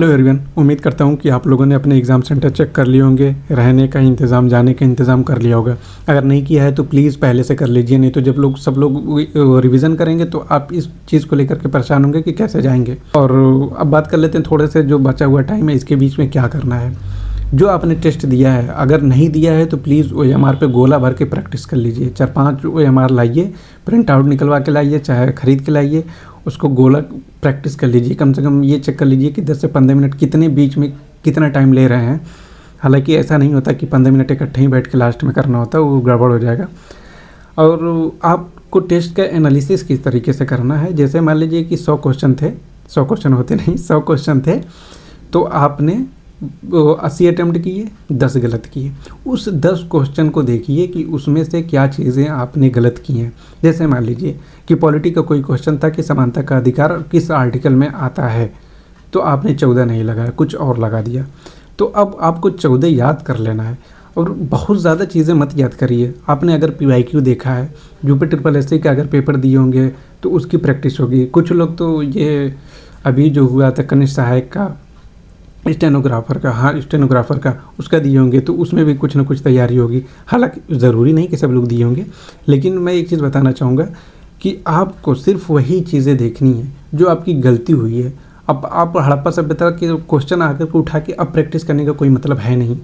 Hello everyone, उम्मीद करता हूँ कि आप लोगों ने अपने एग्ज़ाम सेंटर चेक कर लिए होंगे, रहने का इंतज़ाम, जाने का इंतज़ाम कर लिया होगा। अगर नहीं किया है तो प्लीज़ पहले से कर लीजिए, नहीं तो जब सब लोग रिवीजन करेंगे तो आप इस चीज़ को लेकर के परेशान होंगे कि कैसे जाएंगे। और अब बात कर लेते हैं थोड़े से जो बचा हुआ टाइम है इसके बीच में क्या करना है। जो आपने टेस्ट दिया है, अगर नहीं दिया है तो प्लीज़ OMR पे गोला भर के प्रैक्टिस कर लीजिए। 4-5 OMR लाइए, प्रिंट आउट निकलवा के लाइए, चाहे ख़रीद के लाइए, उसको गोला प्रैक्टिस कर लीजिए। कम से कम ये चेक कर लीजिए कि 10 से 15 मिनट कितने बीच में कितना टाइम ले रहे हैं। हालांकि ऐसा नहीं होता कि 15 मिनट इकट्ठे ही बैठ के लास्ट में करना होता है, वो गड़बड़ हो जाएगा। और आपको टेस्ट का एनालिसिस किस तरीके से करना है, जैसे मान लीजिए कि 100 क्वेश्चन थे, 100 क्वेश्चन होते नहीं, 100 क्वेश्चन थे, तो आपने 80 अटैम्प्ट किए, 10 गलत किए। उस 10 क्वेश्चन को देखिए कि उसमें से क्या चीज़ें आपने गलत की हैं। जैसे मान लीजिए कि पॉलिटी का कोई क्वेश्चन था कि समानता का अधिकार किस आर्टिकल में आता है, तो आपने 14 नहीं लगाया, कुछ और लगा दिया। तो अब आपको 14 याद कर लेना है और बहुत ज़्यादा चीज़ें मत याद करिए। आपने अगर PYQ देखा है, यूपी SSSC का अगर पेपर दिए होंगे तो उसकी प्रैक्टिस होगी। कुछ लोग तो ये अभी जो हुआ था कनिष्ठ सहायक का, स्टेनोग्राफर का, हाँ स्टेनोग्राफर का, उसका दिए होंगे तो उसमें भी कुछ ना कुछ तैयारी होगी। हालांकि ज़रूरी नहीं कि सब लोग दिए होंगे, लेकिन मैं एक चीज़ बताना चाहूँगा कि आपको सिर्फ वही चीज़ें देखनी है जो आपकी गलती हुई है। अब आप हड़प्पा सभ्यता के क्वेश्चन आकर के उठा के अब प्रैक्टिस करने का कोई मतलब है नहीं।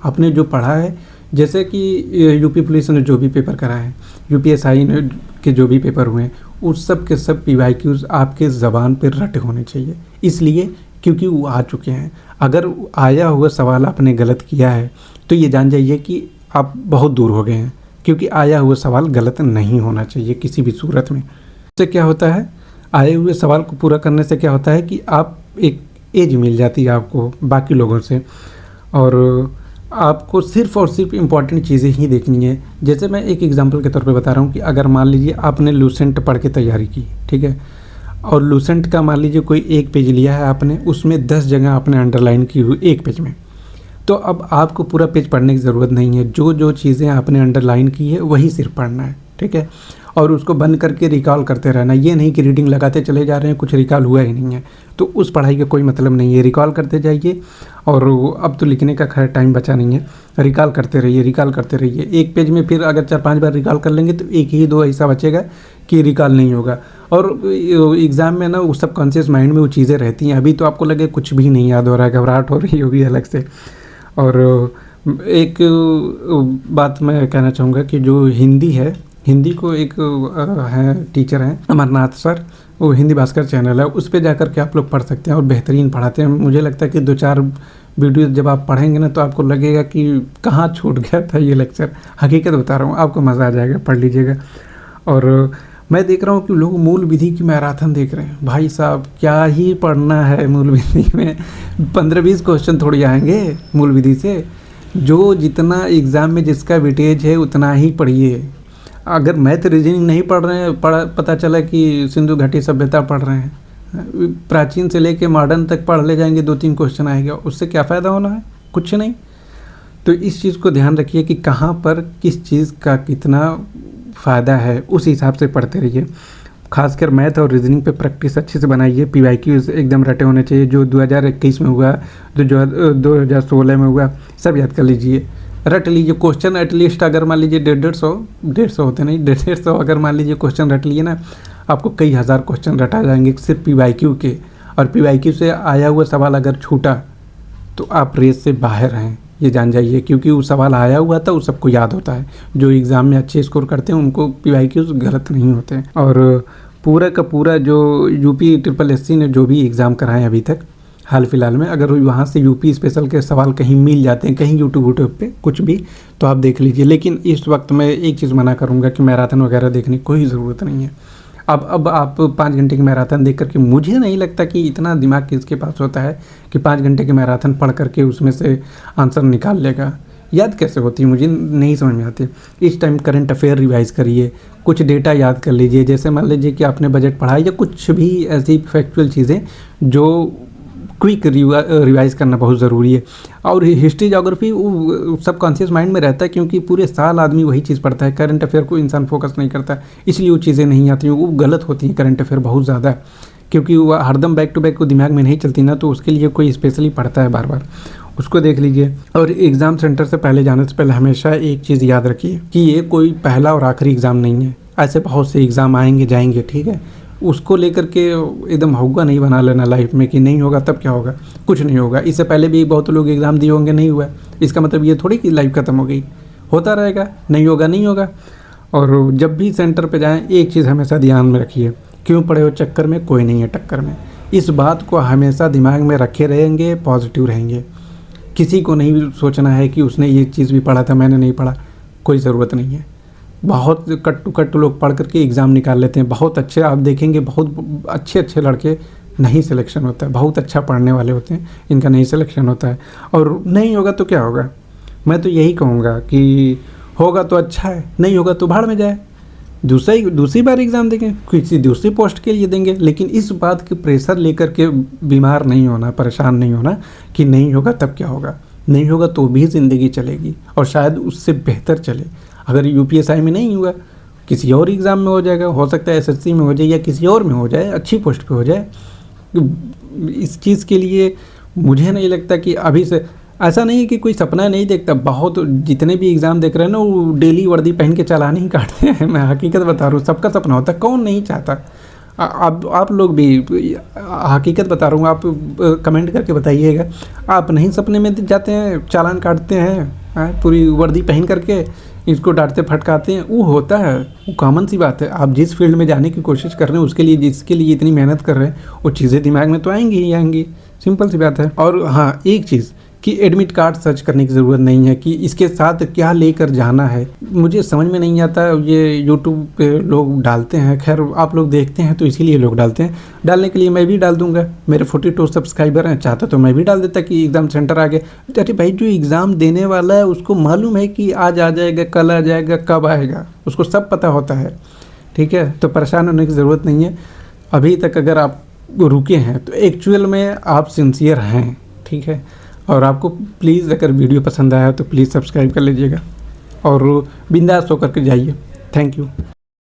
आपने जो पढ़ा है, जैसे कि यूपी पुलिस ने जो भी पेपर कराए हैं, UPSI ने के जो भी पेपर हुए हैं, उस सब के सब PYQs आपके ज़बान पर रटे होने चाहिए, इसलिए क्योंकि वो आ चुके हैं। अगर आया हुआ सवाल आपने गलत किया है तो ये जान जाइए कि आप बहुत दूर हो गए हैं, क्योंकि आया हुआ सवाल गलत नहीं होना चाहिए किसी भी सूरत में। इससे क्या होता है, आए हुए सवाल को पूरा करने से क्या होता है कि आप एक एज मिल जाती है आपको बाकी लोगों से, और आपको सिर्फ़ और सिर्फ इम्पॉर्टेंट चीज़ें ही देखनी है। जैसे मैं एक एग्जांपल के तौर पे बता रहा हूँ कि अगर मान लीजिए आपने लूसेंट पढ़ के तैयारी की, ठीक है, और लूसेंट का मान लीजिए कोई एक पेज लिया है आपने, उसमें 10 जगह आपने अंडरलाइन की हुई एक पेज में, तो अब आपको पूरा पेज पढ़ने की ज़रूरत नहीं है। जो जो चीज़ें आपने अंडरलाइन की है वही सिर्फ पढ़ना है, ठीक है, और उसको बंद करके रिकॉल करते रहना। ये नहीं कि रीडिंग लगाते चले जा रहे हैं, कुछ रिकॉल हुआ ही नहीं है, तो उस पढ़ाई का कोई मतलब नहीं है। रिकॉल करते जाइए, और अब तो लिखने का खैर टाइम बचा नहीं है, रिकॉल करते रहिए, रिकॉल करते रहिए। एक पेज में फिर अगर 4-5 बार रिकॉल कर लेंगे तो 1 ही 2 ऐसा बचेगा कि रिकॉल नहीं होगा। और एग्ज़ाम में ना वो सबकॉन्शियस माइंड में वो चीज़ें रहती हैं। अभी तो आपको लगे कुछ भी नहीं याद हो रहा है, घबराहट हो रही होगी अलग से। और एक बात मैं कहना चाहूँगा कि जो हिंदी है, हिंदी को एक है टीचर हैं अमरनाथ सर, वो हिंदी भास्कर चैनल है, उस पे जाकर के आप लोग पढ़ सकते हैं और बेहतरीन पढ़ाते हैं। मुझे लगता है कि 2-4 वीडियो जब आप पढ़ेंगे ना तो आपको लगेगा कि कहाँ छूट गया था ये लेक्चर। हकीकत बता रहा हूँ, आपको मज़ा आ जाएगा, पढ़ लीजिएगा। और मैं देख रहा हूँ कि लोग मूल विधि की मैराथन देख रहे हैं। भाई साहब, क्या ही पढ़ना है मूल विधि में, 15-20 क्वेश्चन थोड़ी आएंगे मूल विधि से। जो जितना एग्ज़ाम में जिसका वेटेज है उतना ही पढ़िए। अगर मैथ रीजनिंग नहीं पढ़ रहे हैं, पता चला कि सिंधु घाटी सभ्यता पढ़ रहे हैं, प्राचीन से लेके मॉडर्न तक पढ़ ले जाएंगे, 2-3 क्वेश्चन आएगा, उससे क्या फ़ायदा होना है, कुछ नहीं। तो इस चीज़ को ध्यान रखिए कि कहाँ पर किस चीज़ का कितना फ़ायदा है, उस हिसाब से पढ़ते रहिए। खासकर मैथ और रीजनिंग पे प्रैक्टिस अच्छे से बनाइए। PYQ एकदम रटे होने चाहिए। जो 2021 में हुआ, जो 2016 में हुआ, सब याद कर लीजिए, रट लीजिए क्वेश्चन। एटलीस्ट अगर मान लीजिए 150 होते नहीं, 150 अगर मान लीजिए क्वेश्चन रट लिए ना, आपको कई हज़ार क्वेश्चन रटा जाएंगे सिर्फ PYQ के। और PYQ से आया हुआ सवाल अगर छूटा तो आप रेस से बाहर हैं, ये जान जाइए, क्योंकि वो सवाल आया हुआ था, वो सबको याद होता है। जो एग्ज़ाम में अच्छे स्कोर करते हैं उनको PYQs गलत नहीं होते। और पूरा का पूरा जो UP SSSC ने जो भी एग्ज़ाम कराए अभी तक हाल फिलहाल में, अगर वहाँ से UP स्पेशल के सवाल कहीं मिल जाते हैं, कहीं यूट्यूब पे कुछ भी, तो आप देख लीजिए। लेकिन इस वक्त मैं एक चीज़ मना करूँगा कि मैराथन वगैरह देखने की कोई ज़रूरत नहीं है। अब आप 5 घंटे की मैराथन देख करके, मुझे नहीं लगता कि इतना दिमाग किसके पास होता है कि 5 घंटे की मैराथन पढ़ करके उसमें से आंसर निकाल लेगा। याद कैसे होती है, मुझे नहीं समझ में आती। इस टाइम करंट अफेयर रिवाइज करिए, कुछ डेटा याद कर लीजिए। जैसे मान लीजिए कि आपने बजट पढ़ा या कुछ भी ऐसी फैक्चुअल चीज़ें जो क्विक रिवाइज़ करना बहुत ज़रूरी है। और हिस्ट्री ज्योग्राफी सबकॉन्शियस माइंड में रहता है, क्योंकि पूरे साल आदमी वही चीज़ पढ़ता है। करंट अफेयर को इंसान फोकस नहीं करता, इसलिए वो चीज़ें नहीं आती हैं, वो गलत होती हैं करंट अफेयर बहुत ज़्यादा। क्योंकि वो हरदम बैक टू बैक को दिमाग में नहीं चलती ना, तो उसके लिए कोई स्पेशली पढ़ता है बार बार, उसको देख लीजिए। और एग्ज़ाम सेंटर से पहले जाने से पहले हमेशा एक चीज़ याद रखिए कि ये कोई पहला और आखिरी एग्ज़ाम नहीं है। ऐसे बहुत से एग्ज़ाम आएंगे जाएंगे, ठीक है। उसको लेकर के एकदम हौगा नहीं बना लेना लाइफ में कि नहीं होगा तब क्या होगा, कुछ नहीं होगा। इससे पहले भी बहुत लोग एग्ज़ाम दिए होंगे, नहीं हुआ, इसका मतलब ये थोड़ी कि लाइफ ख़त्म हो गई। होता रहेगा, नहीं होगा नहीं होगा। और जब भी सेंटर पे जाएं एक चीज़ हमेशा ध्यान में रखिए, क्यों पड़े हो चक्कर में, कोई नहीं है टक्कर में। इस बात को हमेशा दिमाग में रखे रहेंगे, पॉजिटिव रहेंगे। किसी को नहीं सोचना है कि उसने ये चीज़ भी पढ़ा था मैंने नहीं पढ़ा, कोई ज़रूरत नहीं है। बहुत कट्टू लोग पढ़ करके एग्ज़ाम निकाल लेते हैं, बहुत अच्छे आप देखेंगे, बहुत अच्छे लड़के नहीं सिलेक्शन होता है, बहुत अच्छा पढ़ने वाले होते हैं, इनका नहीं सिलेक्शन होता है। और नहीं होगा तो क्या होगा, मैं तो यही कहूँगा कि होगा तो अच्छा है, नहीं होगा तो भाड़ में जाए, दूसरी बार एग्ज़ाम देंगे, किसी दूसरी पोस्ट के लिए देंगे। लेकिन इस बात की प्रेशर लेकर के बीमार नहीं होना, परेशान नहीं होना कि नहीं होगा तब क्या होगा। नहीं होगा तो भी ज़िंदगी चलेगी और शायद उससे बेहतर चले। अगर यूपीएसआई में नहीं हुआ, किसी और एग्ज़ाम में हो जाएगा, हो सकता है एसएससी में हो जाए या किसी और में हो जाए, अच्छी पोस्ट पे हो जाए। इस चीज़ के लिए मुझे नहीं लगता कि अभी से, ऐसा नहीं है कि कोई सपना नहीं देखता, बहुत जितने भी एग्ज़ाम देख रहे हैं ना वो डेली वर्दी पहन के चालान ही काटते हैं। मैं हकीकत बता रहा हूँ, सबका सपना होता है, कौन नहीं चाहता। आप लोग भी, हकीकत बता रहा हूँ, आप कमेंट करके बताइएगा, आप नहीं सपने में जाते हैं, चालान काटते हैं पूरी वर्दी पहन करके, इसको डांटते फटकाते हैं, वो होता है, वो कॉमन सी बात है। आप जिस फील्ड में जाने की कोशिश कर रहे हैं उसके लिए, जिसके लिए इतनी मेहनत कर रहे हैं, वो चीज़ें दिमाग में तो आएंगी ही आएंगी, सिंपल सी बात है। और हाँ, एक चीज़ कि एडमिट कार्ड सर्च करने की ज़रूरत नहीं है कि इसके साथ क्या लेकर जाना है, मुझे समझ में नहीं आता। ये यूट्यूब पे लोग डालते हैं, खैर आप लोग देखते हैं तो इसीलिए लोग डालते हैं, डालने के लिए मैं भी डाल दूंगा। मेरे 42 सब्सक्राइबर हैं, चाहता तो मैं भी डाल देता कि एग्ज़ाम सेंटर आ गया। अरे भाई, जो एग्ज़ाम देने वाला है उसको मालूम है कि आज आ जाएगा, कल आ जाएगा, कब आएगा, उसको सब पता होता है, ठीक है। तो परेशान होने की ज़रूरत नहीं है। अभी तक अगर आप रुके हैं तो एक्चुअल में आप सिंसियर हैं, ठीक है। और आपको प्लीज़ अगर वीडियो पसंद आया तो प्लीज़ सब्सक्राइब कर लीजिएगा और बिंदास होकर के जाइए। Thank you.